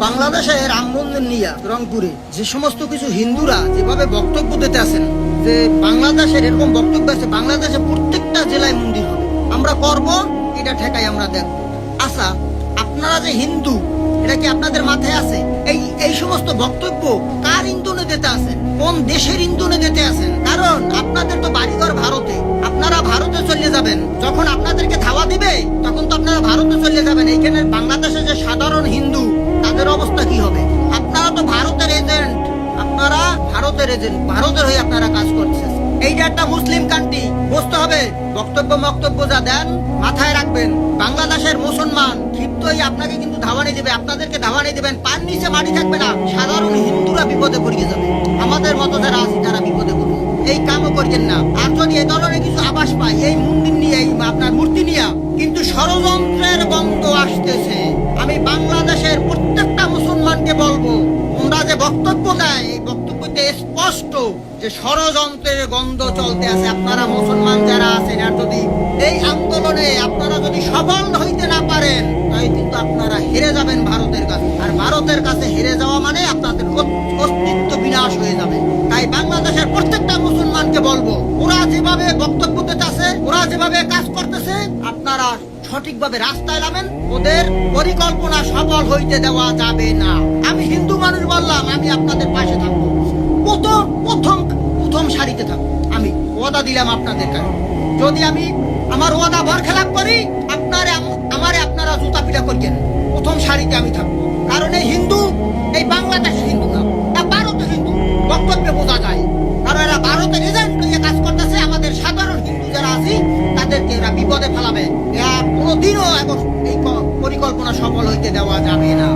বাংলাদেশে রাম মন্দির নিয়ে রংপুরে যে সমস্ত কিছু হিন্দুরা যেভাবে বক্তব্য দিতে আছেন যে বাংলাদেশের এরকম বক্তব্য আছে, বাংলাদেশে প্রত্যেকটা জেলায় মন্দির হবে, আমরা করব, এটা ঠেকাই আমরা দেখব। আচ্ছা, আপনারা যে হিন্দু, এটা কি আপনাদের মাথায় আছে? এই সমস্ত বক্তব্য কার ইন্ধনে দিতে আছেন? কোন দেশের ইন্ধনে দিতে আছেন? কারণ আপনাদের তো বাড়িঘর ভারতে, আপনারা ভারতে চলে যাবেন, যখন আপনাদেরকে ধাওয়া দিবে তখন তো আপনারা ভারতে চলে যাবেন। এইখানে বাংলাদেশে যে সাধারণ হিন্দু, তাদের অবস্থা কি হবে? আপনারা তো ভারতের এজেন্ট, আপনারা ভারতের এজেন্ট, ভারতের হয়ে আপনারা কাজ করছেন। এইটা একটা মুসলিম কান্ট্রি, বুঝতে হবে। বক্তব্য যা দেন মাথায় রাখবেন। বাংলাদেশের মুসলমান ক্ষিপ্ত হয়ে আপনাকে কিন্তু ধাওয়ানি দেবে, আপনাদেরকে ধাওয়ানি দেবেন, পার নিচে মাটি থাকবে না, সাধারণ হিন্দুরা বিপদে পড়ে যাবে। আমাদের মতো যারা আছে তারা বিপদে পড়বে, এই কামও করছেন না। আর যদি এই ধরনের কিছু আভাস পাই এই মন্দির নিয়ে, এই আপনার মূর্তি নিয়ে, কিন্তু ষড়যন্ত্রের গন্ধ আসতেছে। আমি বাংলাদেশের প্রত্যেকটা মুসলমানকে বলবো, তোমরা যে বক্তব্য দেয় এই বক্তব্যতে স্পষ্ট যে ষড়যন্ত্রের গন্ধ চলতে আছে। আপনারা মুসলমান যারা আছেন, আর যদি এই আন্দোলনে আপনারা যদি সফল হইতে না পারেন, তাই কিন্তু আপনারা হেরে যাবেন ভারতের কাছে। আর ভারতের কাছে হেরে যাওয়া মানে আপনাদের অস্তিত্ব বিনাশ হয়ে যাবে। তাই বাংলাদেশের প্রত্যেকটা মুসলমানকে বলবো, ওরা যেভাবে বক্তব্য দিতেছে, ওরা যেভাবে কাজ করতেছে, আপনারা সঠিকভাবে রাস্তায় নামেন। ওদের পরিকল্পনা সফল হইতে দেওয়া যাবে না। আমি হিন্দু মানুষ বললাম, আমি আপনাদের পাশে থাকবো, প্রথম সারিতে থাকবো। আমি ওয়াদা দিলাম আপনাদের কাছে, যদি আমি আমার ওয়াদা বরখেলাপ করি, আপনারা জুতা পিটা করছেন, প্রথম সারিতে আমি থাকবো। কারণ এই হিন্দু, এই বাংলাদেশের হিন্দু না, ভারতের হিন্দু, বক্তব্যে বোঝা যায়। কারণ এরা ভারতের এজেন্ট নিয়ে কাজ করতেছে। আমাদের সাধারণ হিন্দু যারা আছি তাদেরকে এরা বিপদে ফেলাবে। কোনোদিনও এই পরিকল্পনা সফল হইতে দেওয়া যাবে না।